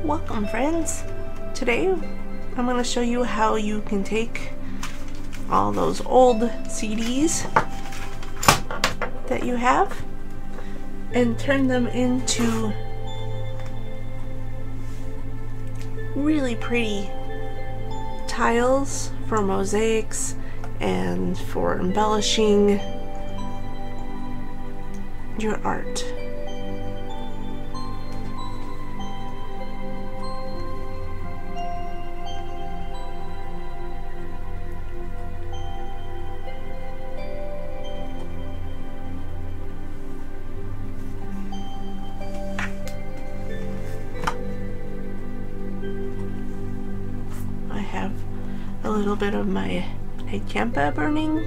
Welcome friends! Today I'm going to show you how you can take all those old CDs that you have and turn them into really pretty tiles for mosaics and for embellishing your art. I have a little bit of my CHAMPA burning,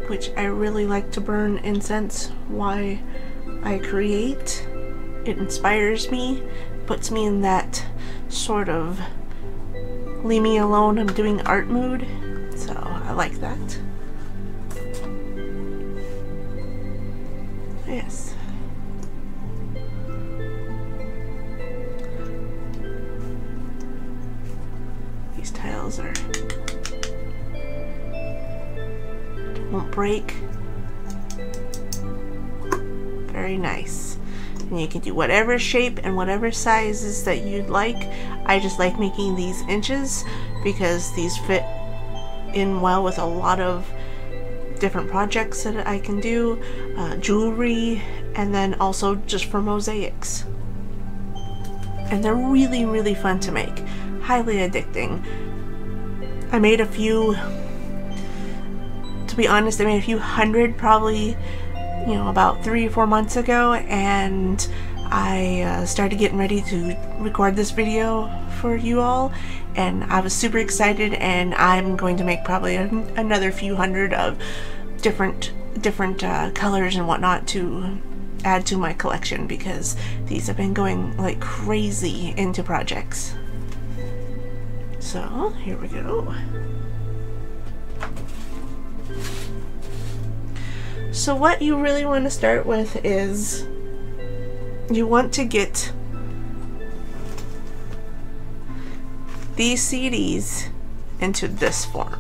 which I really like to burn incense while I create. It inspires me, puts me in that sort of leave me alone, I'm doing art mood, so I like that. Yes. These tiles won't break. Very nice. And you can do whatever shape and whatever sizes that you'd like. I just like making these inches because these fit in well with a lot of different projects that I can do, jewelry, and then also just for mosaics. And they're really fun to make. Highly addicting. I made a few, to be honest, I made a few hundred probably, you know, about 3 or 4 months ago, and I started getting ready to record this video for you all, and I was super excited, and I'm going to make probably another few hundred of different colors and whatnot to add to my collection, because these have been going like crazy into projects. So here we go. So what you really want to start with is you want to get these CDs into this form.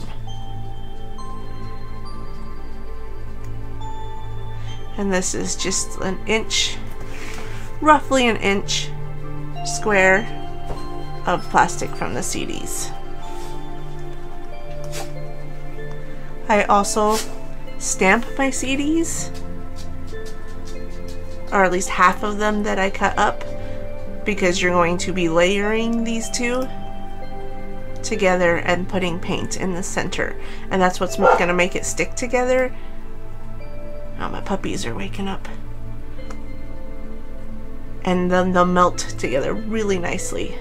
And this is just an inch, roughly an inch square of plastic from the CDs. I also stamp my CDs, or at least half of them that I cut up, because you're going to be layering these two together and putting paint in the center, and that's what's going to make it stick together. Oh, my puppies are waking up. And then they'll melt together really nicely.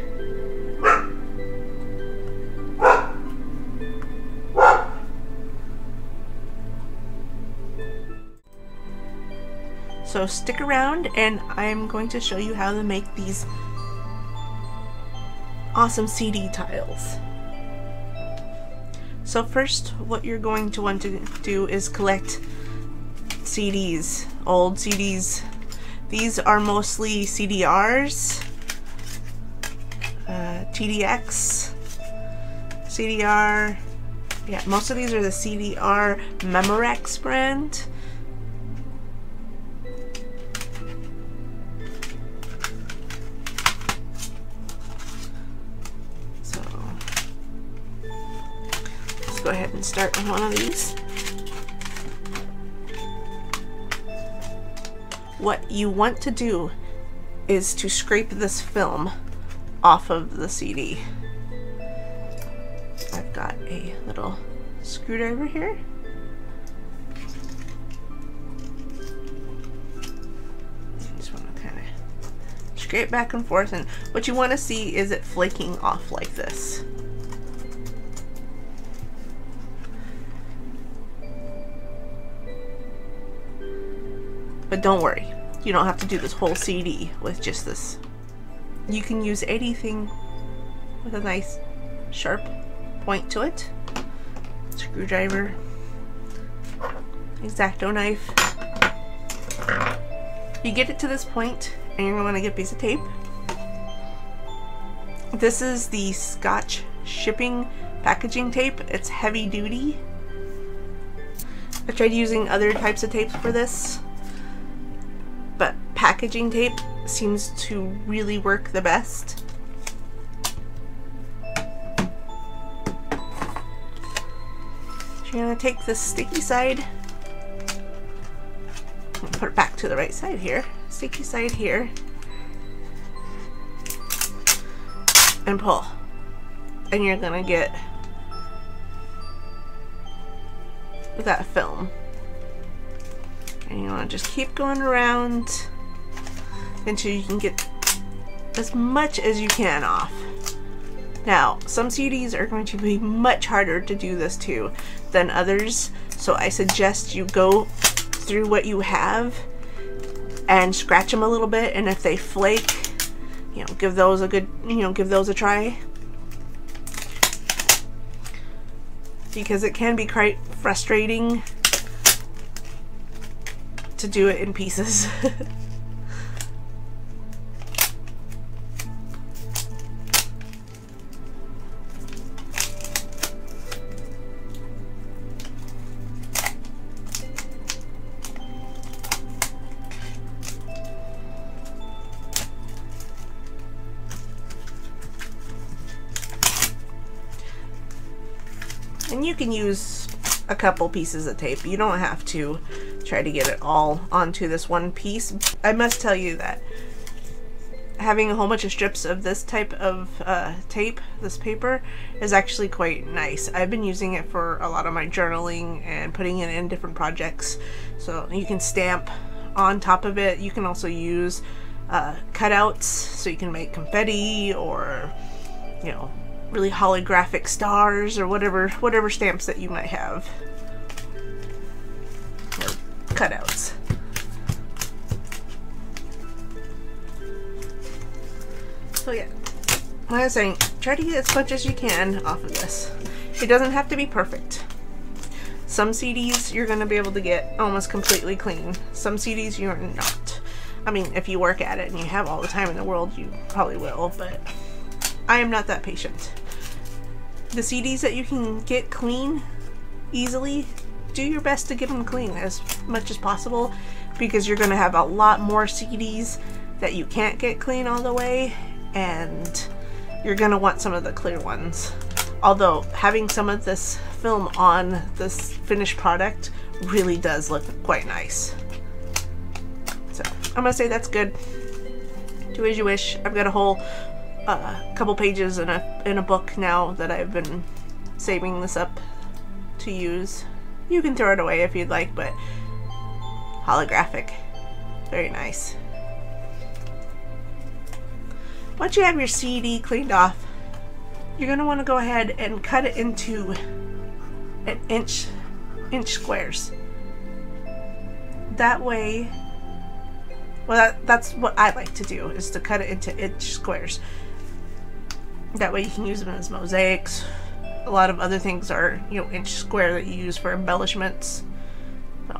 So stick around and I'm going to show you how to make these awesome CD tiles. So first, what you're going to want to do is collect CDs, old CDs. These are mostly CDRs, TDX, CDR. Yeah, most of these are the CDR Memorex brand. So let's go ahead and start on one of these. What you want to do is to scrape this film off of the CD. I've got a little screwdriver here. Just want to kind of scrape back and forth, and what you want to see is it flaking off like this. But don't worry, you don't have to do this whole CD with just this. You can use anything with a nice sharp point to it. Screwdriver, X-Acto knife. You get it to this point and you're going to get a piece of tape This is the Scotch shipping packaging tape. It's heavy duty. I tried using other types of tapes for this, but packaging tape seems to really work the best. So you're going to take the sticky side, put it back to the right side here, sticky side here, and pull. And you're going to get that film. And you want to just keep going around until you can get as much as you can off. Now, some CDs are going to be much harder to do this to than others, so I suggest you go through what you have and scratch them a little bit, and if they flake, you know, give those a good, give those a try. Because it can be quite frustrating to do it in pieces. And you can use a couple pieces of tape. You don't have to try to get it all onto this one piece. I must tell you that having a whole bunch of strips of this type of tape, this paper, is actually quite nice. I've been using it for a lot of my journaling and putting it in different projects. So you can stamp on top of it. You can also use cutouts, so you can make confetti or, you know, really holographic stars or whatever stamps that you might have, or cutouts. So yeah, like I was saying, try to get as much as you can off of this. It doesn't have to be perfect. Some CDs you're going to be able to get almost completely clean. Some CDs you're not. I mean, if you work at it and you have all the time in the world, you probably will, but I am not that patient. The CDs that you can get clean easily, do your best to get them clean as much as possible, because you're going to have a lot more CDs that you can't get clean all the way, and you're going to want some of the clear ones. Although having some of this film on this finished product really does look quite nice. So I'm going to say that's good. Do as you wish. I've got a whole couple pages in a book now that I've been saving this up to use. You can throw it away if you'd like, but holographic, very nice. Once you have your CD cleaned off, you're going to want to go ahead and cut it into an inch squares. That way, well, that's what I like to do, is to cut it into inch squares. That way you can use them as mosaics. A lot of other things are, you know, inch square that you use for embellishments.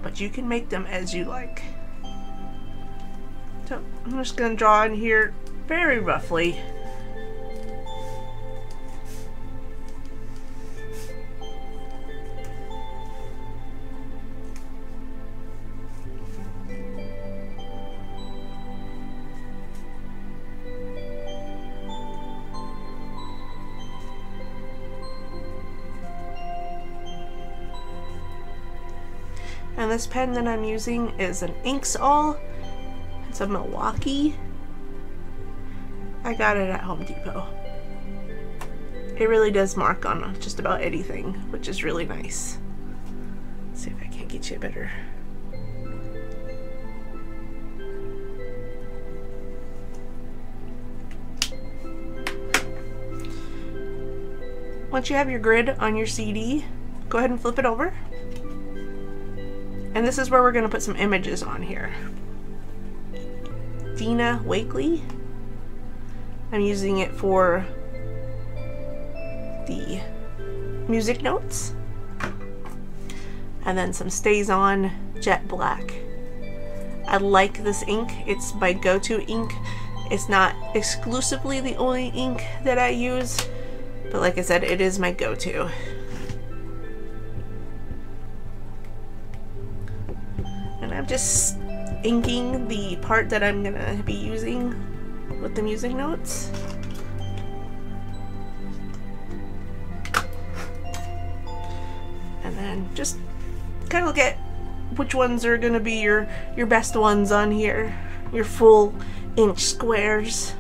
But you can make them as you like. So I'm just going to draw in here very roughly. And this pen that I'm using is an Inkzall. It's a Milwaukee. I got it at Home Depot. It really does mark on just about anything, which is really nice. Let's see if I can't get you better. Once you have your grid on your CD, go ahead and flip it over. And this is where we're going to put some images on here. Dina Wakley. I'm using it for the music notes. And then some Stays On Jet Black. I like this ink. It's my go-to ink It's not exclusively the only ink that I use, but like I said, it is my go-to. And I'm just inking the part that I'm gonna be using with the music notes. And then just kind of look at which ones are gonna be your best ones on here, your full inch squares.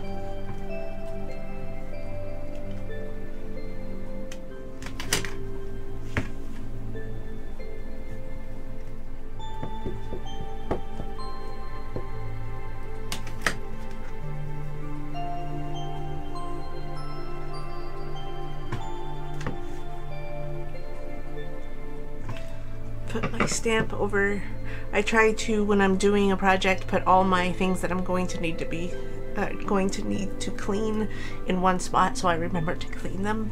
Put my stamp over. I try to, when I'm doing a project, put all my things that I'm going to need to clean in one spot so I remember to clean them.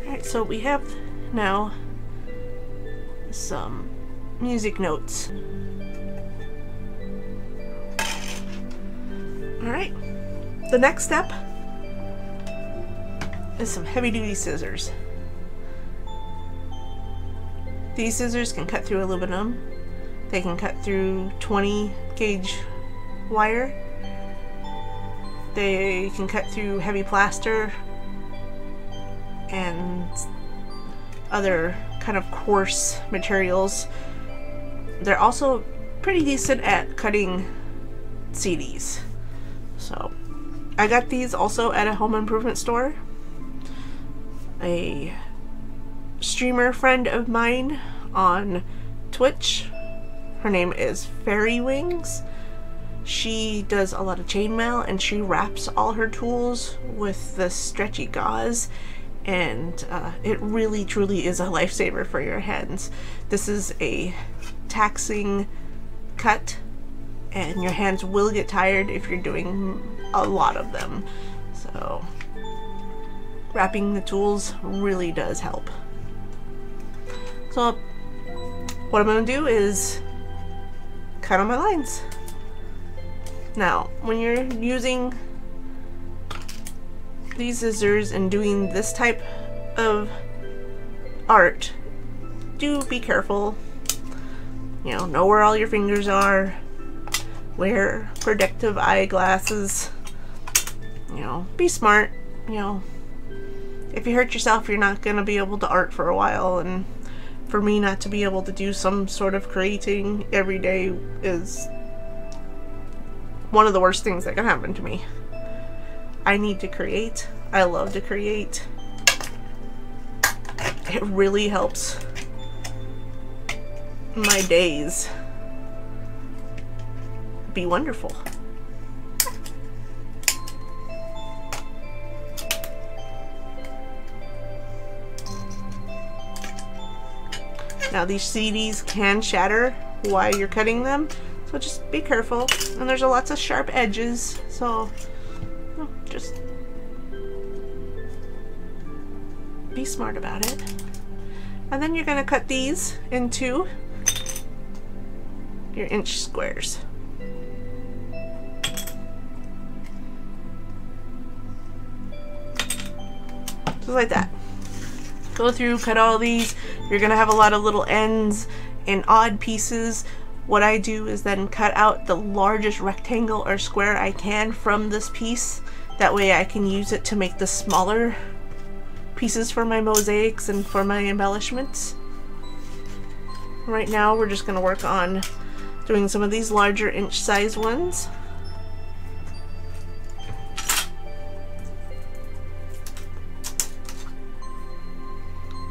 Alright, so we have now some music notes. Alright, the next step is some heavy-duty scissors. These scissors can cut through aluminum. They can cut through 20 gauge wire. They can cut through heavy plaster and other kind of coarse materials. They're also pretty decent at cutting CDs. So I got these also at a home improvement store. A streamer friend of mine on Twitch, her name is Pharewings. She does a lot of chainmail and she wraps all her tools with this stretchy gauze, and it really truly is a lifesaver for your hands. This is a taxing cut and your hands will get tired if you're doing a lot of them. So wrapping the tools really does help. So what I'm going to do is cut on my lines. Now, when you're using these scissors and doing this type of art, do be careful. You know where all your fingers are. Wear protective eyeglasses. You know, be smart. You know, if you hurt yourself, you're not going to be able to art for a while, and for me not to be able to do some sort of creating every day is one of the worst things that can happen to me. I need to create. I love to create. It really helps my days be wonderful. Now these CDs can shatter while you're cutting them, so just be careful. And there's lots of sharp edges, so just be smart about it. And then you're going to cut these into your inch squares. Just like that. Go through, cut all these. You're gonna have a lot of little ends and odd pieces. What I do is then cut out the largest rectangle or square I can from this piece. That way I can use it to make the smaller pieces for my mosaics and for my embellishments. Right now we're just gonna work on doing some of these larger inch size ones.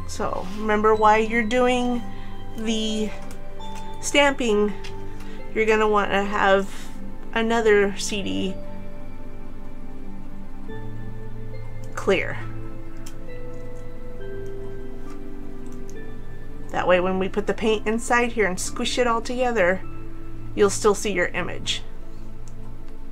So remember, while you're doing the stamping, you're gonna want to have another CD clear. That way when we put the paint inside here and squish it all together, you'll still see your image.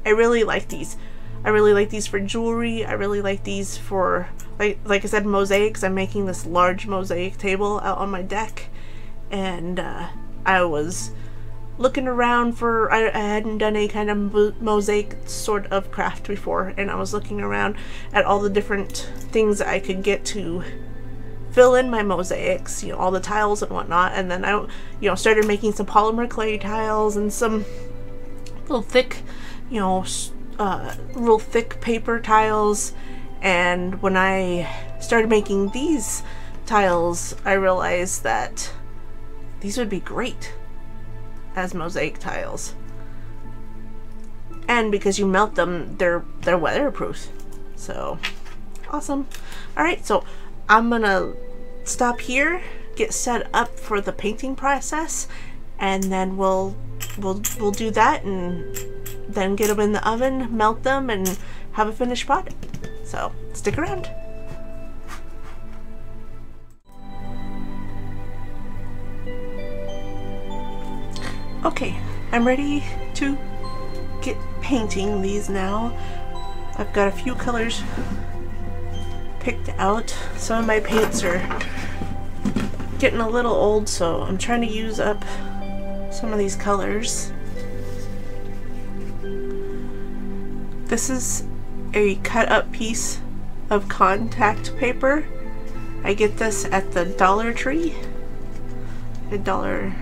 I really like these. I really like these for jewelry. I really like these for, like I said, mosaics. I'm making this large mosaic table out on my deck, and I was looking around for, I hadn't done any kind of mosaic sort of craft before, and I was looking around at all the different things that I could get to fill in my mosaics, you know, all the tiles and whatnot. And then I, you know, started making some polymer clay tiles and some little thick, you know, real thick paper tiles. And when I started making these tiles, I realized that these would be great as mosaic tiles. And because you melt them, they're weatherproof. So awesome. All right, so I'm gonna stop here, get set up for the painting process, and then we'll do that, and then get them in the oven, melt them, and have a finished product. So stick around. Okay, I'm ready to get painting these now. I've got a few colors picked out. Some of my paints are getting a little old, so I'm trying to use up some of these colors. This is a cut up piece of contact paper. I get this at the Dollar Tree. A dollar,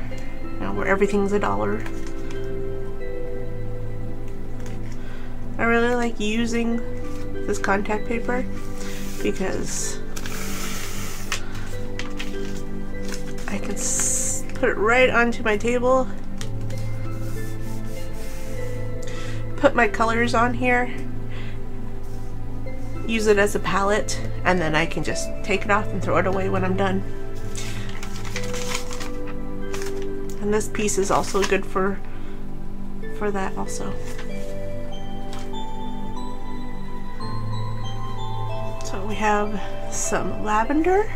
you know, where everything's a dollar. I really like using this contact paper because I can put it right onto my table, put my colors on here, use it as a palette, and then I can just take it off and throw it away when I'm done. And this piece is also good for that also. So we have some lavender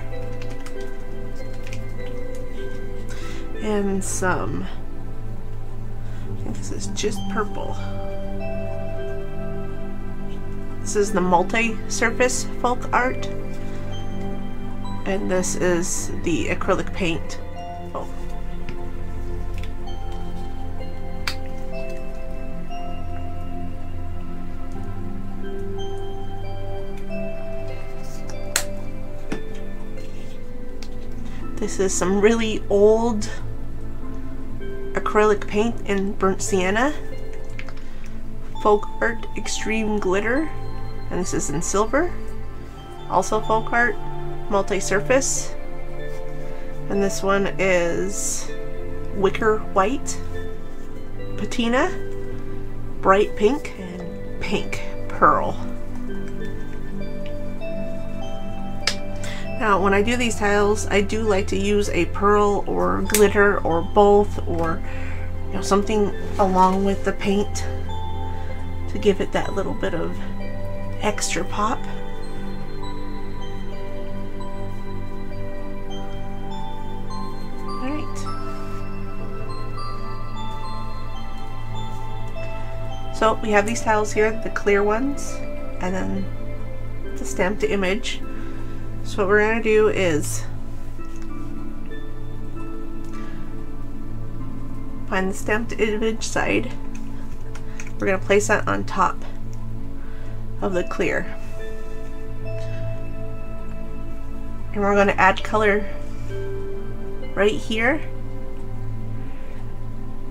and some, I think this is just purple. This is the multi-surface folk art, and this is the acrylic paint. Oh. This is some really old acrylic paint in burnt sienna. Folk art extreme glitter, and this is in silver. Also folk art, multi-surface, and this one is wicker white, patina, bright pink, and pink pearl. Now when I do these tiles, I do like to use a pearl or glitter or both, or you know, something along with the paint to give it that little bit of extra pop. Alright. So we have these tiles here, the clear ones, and then the stamped image. So what we're going to do is find the stamped image side. We're going to place that on top of the clear. And we're going to add color right here.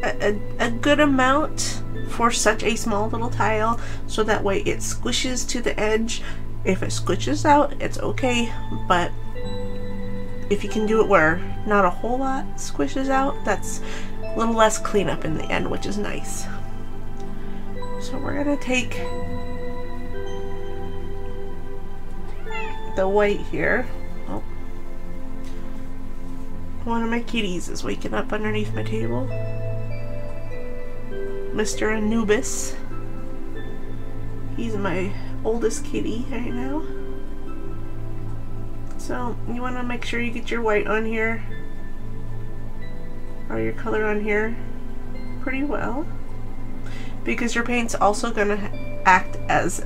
A good amount for such a small little tile, so that way it squishes to the edge. If it squishes out, it's okay, but if you can do it where not a whole lot squishes out, that's a little less cleanup in the end, which is nice. So we're gonna take the white here. Oh. One of my kitties is waking up underneath my table. Mr. Anubis. He's my oldest kitty right now. So you want to make sure you get your white on here, or your color on here pretty well, because your paint's also going to act as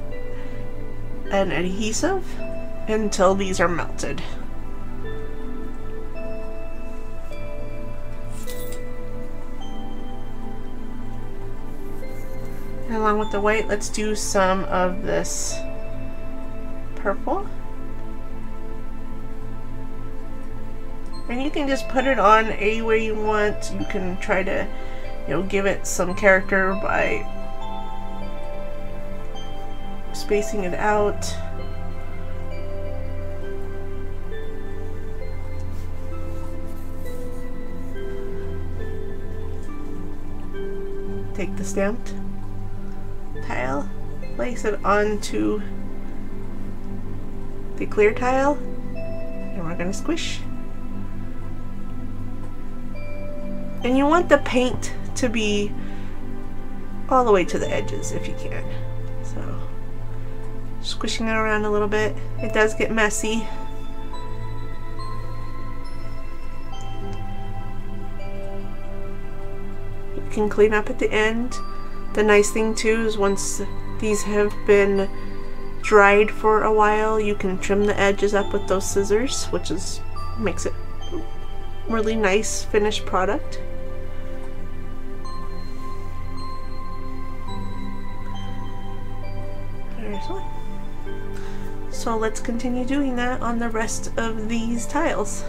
an adhesive until these are melted. along with the white, let's do some of this purple. And you can just put it on any way you want. You can try to, you know, give it some character by spacing it out. Take the stamped tile, place it onto the clear tile, and we're going to squish. And you want the paint to be all the way to the edges if you can. So, squishing it around a little bit. It does get messy. You can clean up at the end. The nice thing too is once these have been dried for a while, you can trim the edges up with those scissors, which makes it really nice finished product. There's one. So let's continue doing that on the rest of these tiles.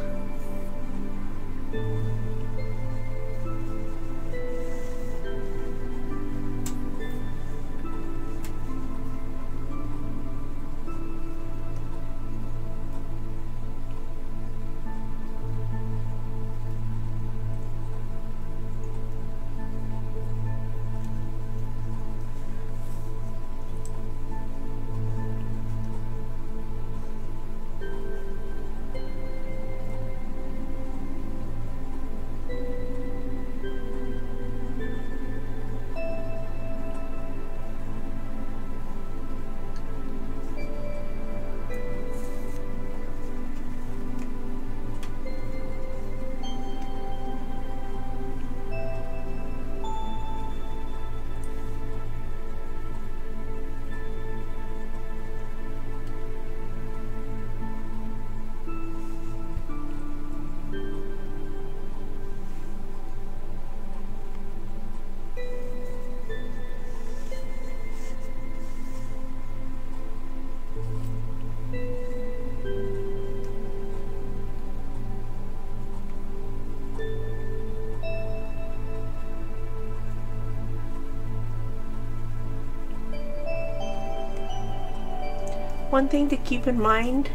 One thing to keep in mind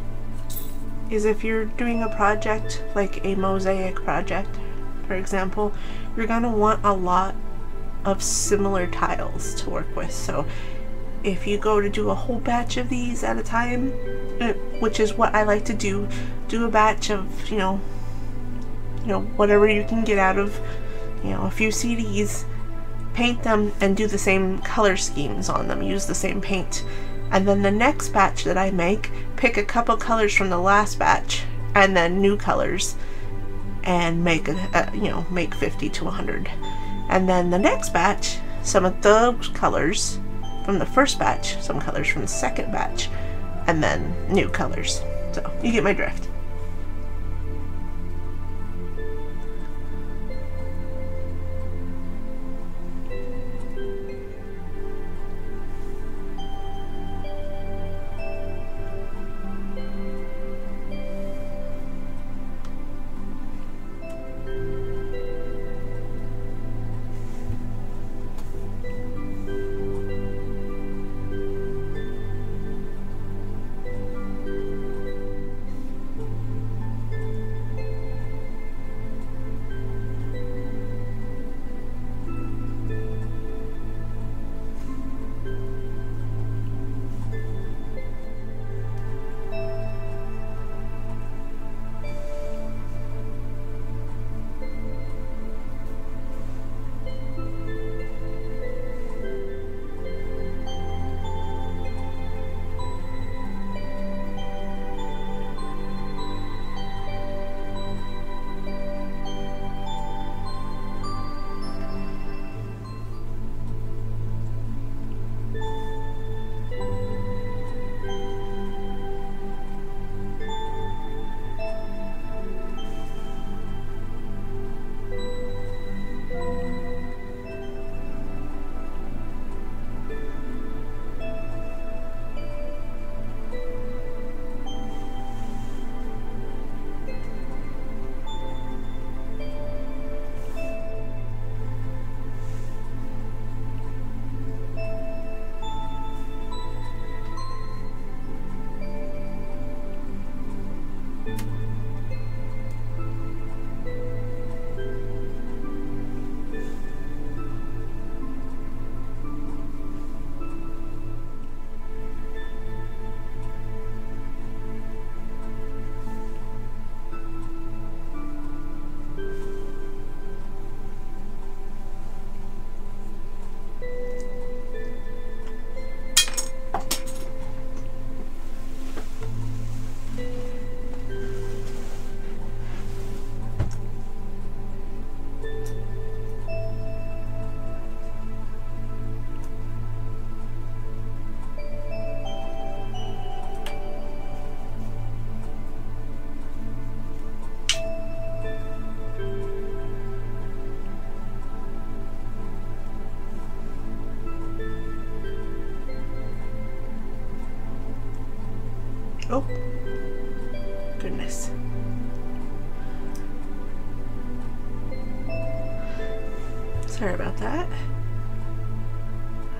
is if you're doing a project like a mosaic project, for example, you're going to want a lot of similar tiles to work with. So if you go to do a whole batch of these at a time, which is what I like to do a batch of, you know, whatever you can get out of, a few CDs, paint them and do the same color schemes on them, use the same paint. And then the next batch that I make, pick a couple colors from the last batch and then new colors and make make 50 to 100. And then the next batch, some of those colors from the first batch, some colors from the second batch, and then new colors. So you get my drift. Sorry about that.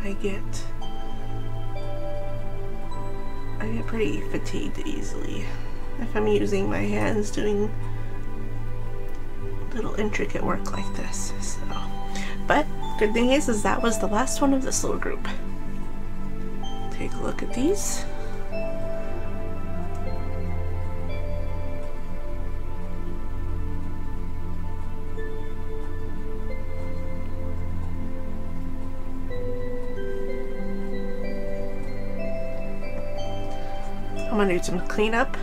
I get pretty fatigued easily if I'm using my hands doing little intricate work like this. So, but good thing is that was the last one of this little group. Take a look at these. I'm gonna do some cleanup.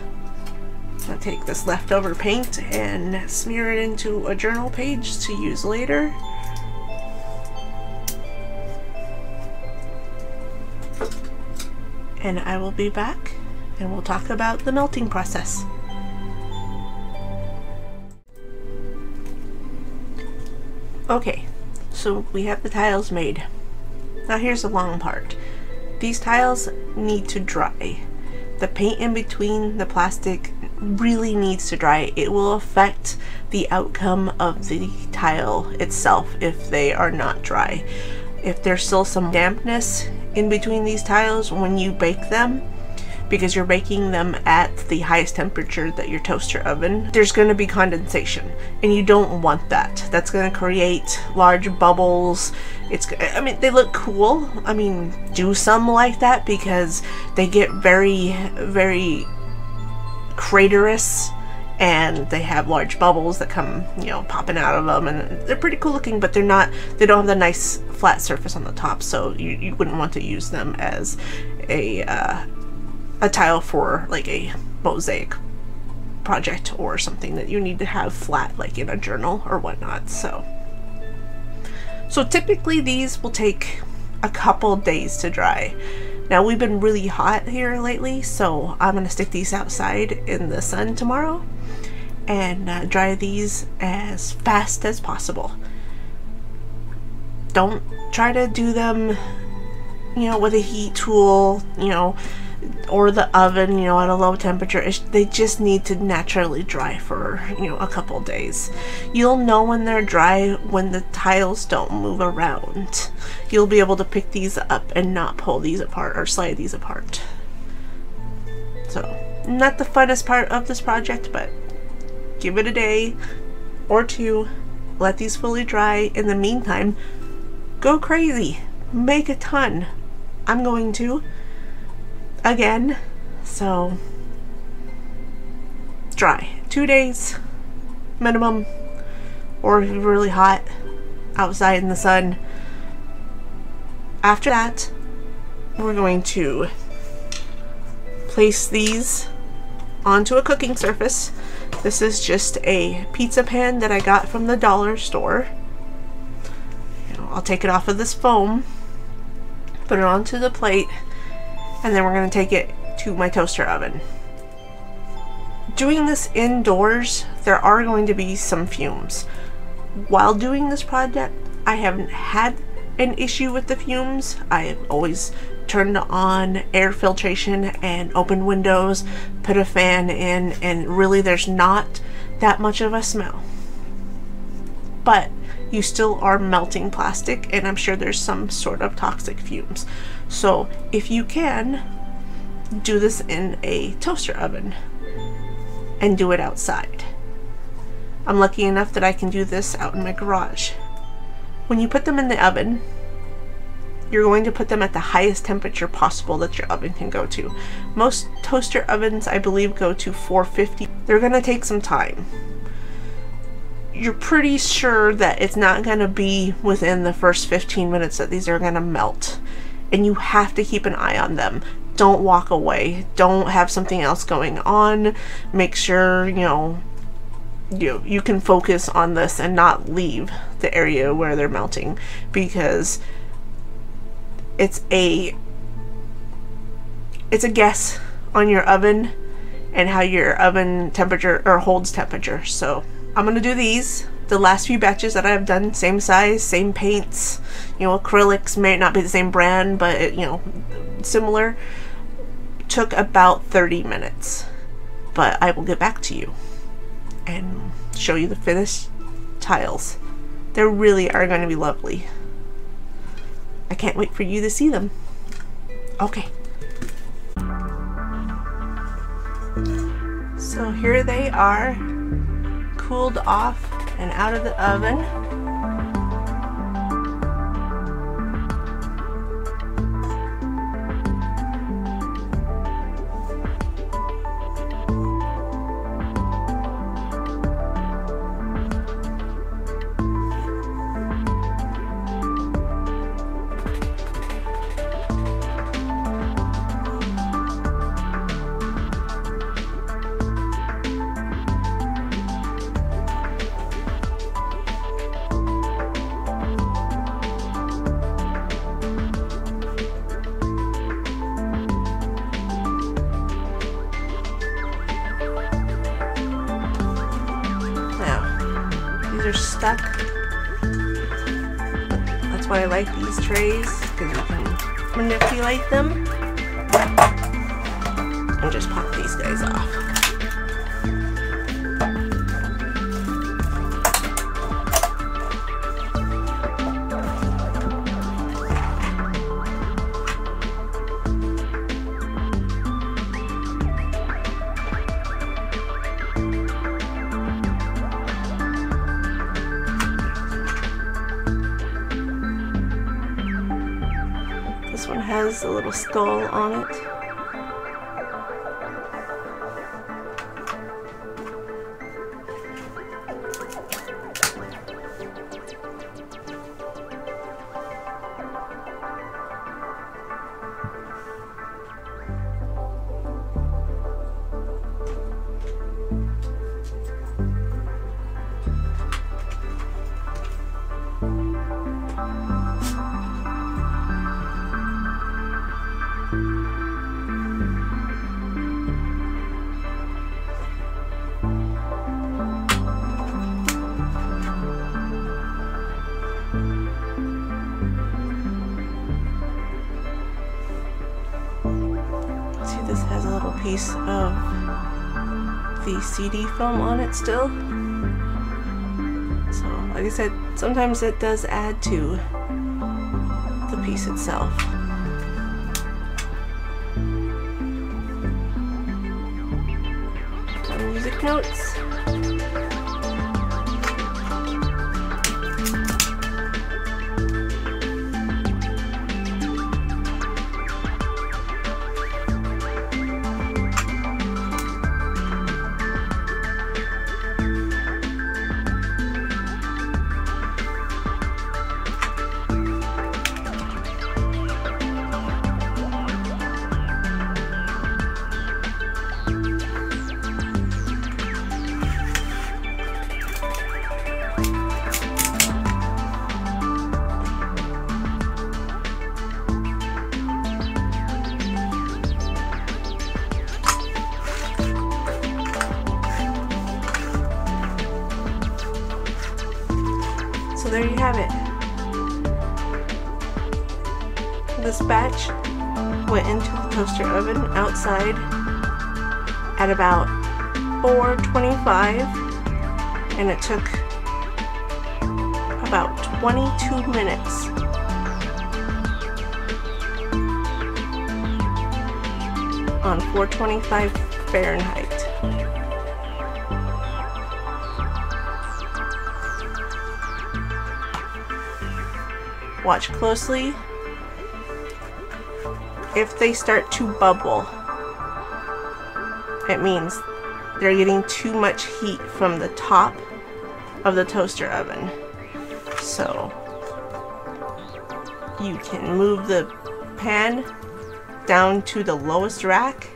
I'm gonna take this leftover paint and smear it into a journal page to use later. And I will be back and we'll talk about the melting process. Okay, so we have the tiles made. Now here's the long part. These tiles need to dry. The paint in between the plastic really needs to dry. It will affect the outcome of the tile itself if they are not dry. If there's still some dampness in between these tiles when you bake them, because you're baking them at the highest temperature that your toaster oven, there's going to be condensation and you don't want that. That's going to create large bubbles. I mean, they look cool. I mean, do some like that because they get very, very craterous and they have large bubbles that come, you know, popping out of them, and they're pretty cool looking, but they don't have the nice flat surface on the top, so you wouldn't want to use them as a tile for like a mosaic project or something that you need to have flat, like in a journal or whatnot. So typically these will take a couple days to dry. Now we've been really hot here lately, so I'm gonna stick these outside in the sun tomorrow and dry these as fast as possible. Don't try to do them, you know, with a heat tool, you know, or the oven, you know, at a low temperature. They just need to naturally dry for, you know, a couple days. You'll know when they're dry when the tiles don't move around. You'll be able to pick these up and not pull these apart or slide these apart. So, not the funnest part of this project, but give it a day or two, let these fully dry. In the meantime, go crazy, make a ton. I'm going to again, so dry 2 days minimum, or if you're really hot outside in the sun. After that, we're going to place these onto a cooking surface. This is just a pizza pan that I got from the dollar store. You know, I'll take it off of this foam, put it onto the plate, and then we're going to take it to my toaster oven. Doing this indoors, there are going to be some fumes. While doing this project, I haven't had an issue with the fumes. I have always turned on air filtration and open windows, put a fan in, and really there's not that much of a smell. But you still are melting plastic, and I'm sure there's some sort of toxic fumes. So if you can, do this in a toaster oven and do it outside. I'm lucky enough that I can do this out in my garage. When you put them in the oven, you're going to put them at the highest temperature possible that your oven can go to. Most toaster ovens, I believe, go to 450. They're going to take some time. You're pretty sure that it's not going to be within the first 15 minutes that these are going to melt. And you have to keep an eye on them. Don't walk away. Don't have something else going on. Make sure, you can focus on this and not leave the area where they're melting, because it's a guess on your oven and how your oven temperature or holds temperature. So I'm gonna do these. The last few batches that I've done, same size, same paints, acrylics, may not be the same brand, but similar, took about 30 minutes. But I will get back to you and show you the finished tiles They really are going to be lovely. I can't wait for you to see them. Okay. So here they are, cooled off and out of the oven. Stuck. That's why I like these trays, because you can manipulate them and just pop these guys off. This one has a little skull on it. This has a little piece of the CD film on it still. So, like I said, sometimes it does add to the piece itself. Some music notes. So there you have it. This batch went into the toaster oven outside at about 425, and it took about 22 minutes. On 425 Fahrenheit. Watch closely. If they start to bubble, it means they're getting too much heat from the top of the toaster oven. So you can move the pan down to the lowest rack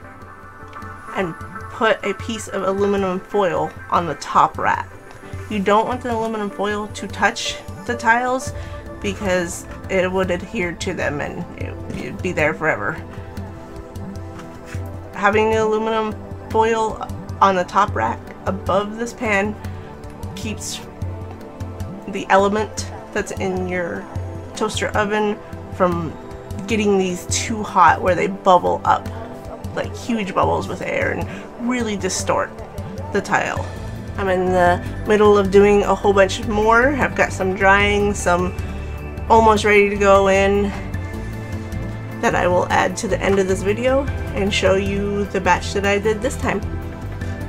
and put a piece of aluminum foil on the top rack. You don't want the aluminum foil to touch the tiles because it would adhere to them and it'd be there forever. Having the aluminum foil on the top rack above this pan keeps the element that's in your toaster oven from getting these too hot where they bubble up like huge bubbles with air and really distort the tile. I'm in the middle of doing a whole bunch more. I've got some drying, some almost ready to go in that I will add to the end of this video and show you the batch that I did this time.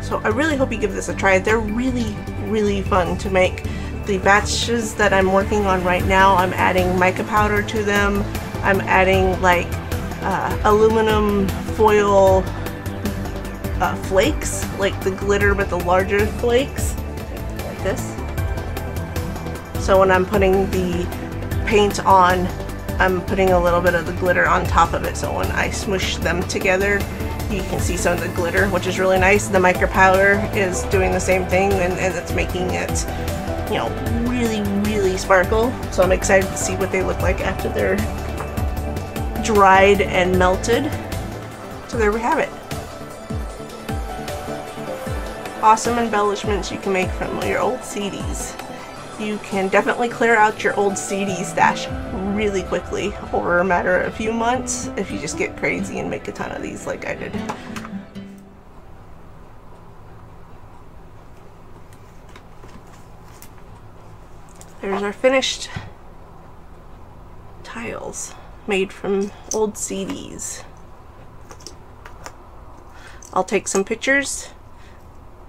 So I really hope you give this a try. They're really, really fun to make. The batches that I'm working on right now, I'm adding mica powder to them. I'm adding like aluminum foil flakes, like the glitter but the larger flakes, like this. So when I'm putting the paint on, I'm putting a little bit of the glitter on top of it, so when I smush them together you can see some of the glitter, which is really nice. The mica powder is doing the same thing, and it's making it, you know, really, really sparkle. So I'm excited to see what they look like after they're dried and melted. So there we have it. Awesome embellishments you can make from your old CDs. You can definitely clear out your old CD stash really quickly over a matter of a few months if you just get crazy and make a ton of these like I did. There's our finished tiles made from old CDs. I'll take some pictures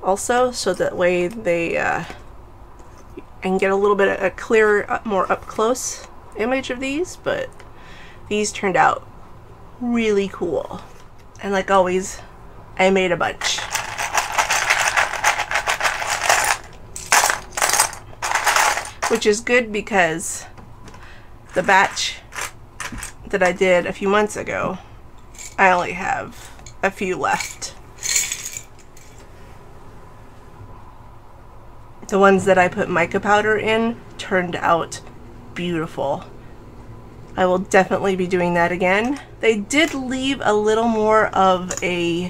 also, so that way they I can get a little bit of a clearer, more up close image of these, but these turned out really cool. And like always, I made a bunch. Which is good because the batch that I did a few months ago, I only have a few left. The ones that I put mica powder in turned out beautiful. I will definitely be doing that again. They did leave a little more of a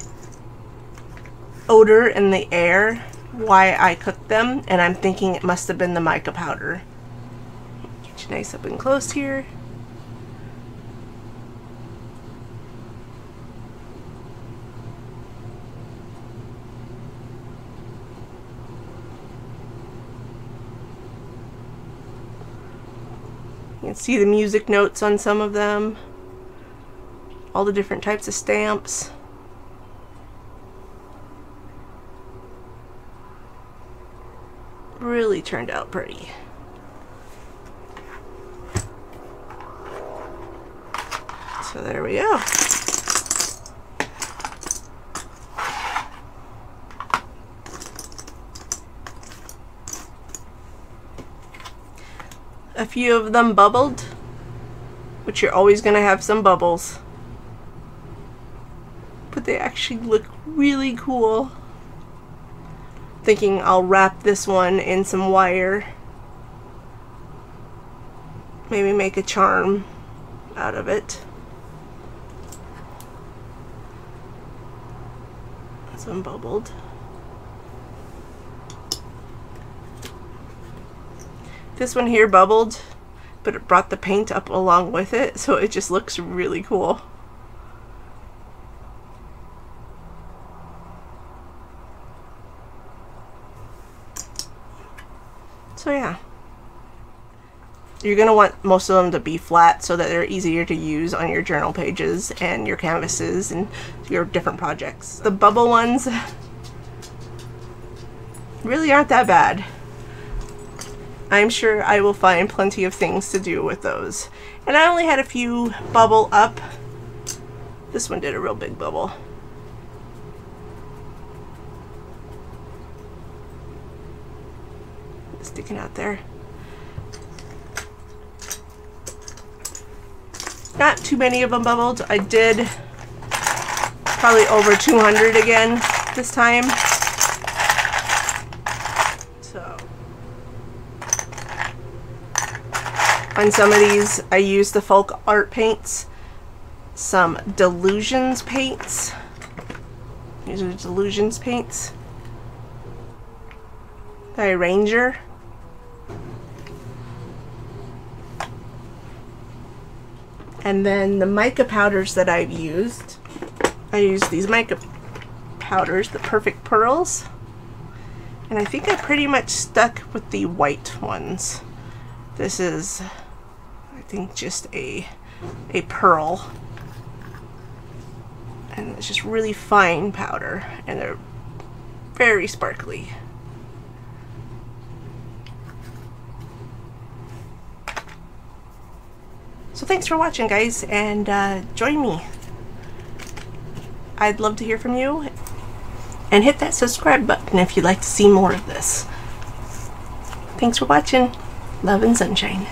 odor in the air while I cooked them, and I'm thinking it must have been the mica powder. Get you nice up and close here. You can see the music notes on some of them, all the different types of stamps. Really turned out pretty. So there we go. A few of them bubbled, which you're always going to have some bubbles, but they actually look really cool. Thinking I'll wrap this one in some wire, maybe make a charm out of it. This one bubbled. This one here bubbled, but it brought the paint up along with it, so it just looks really cool. So yeah, you're going to want most of them to be flat so that they're easier to use on your journal pages and your canvases and your different projects. The bubble ones really aren't that bad. I'm sure I will find plenty of things to do with those. And I only had a few bubble up. This one did a real big bubble. Sticking out there. Not too many of them bubbled. I did probably over 200 again this time. So on some of these I used the folk art paints, some Delusions paints. These are Delusions paints by Ranger. And then the mica powders that I've used, I used these mica powders, the Perfect Pearls, And I think I pretty much stuck with the white ones. This is, I think, just a pearl. And it's just really fine powder, and they're very sparkly. So thanks for watching, guys, and join me. I'd love to hear from you. And hit that subscribe button if you'd like to see more of this. Thanks for watching. Love and sunshine.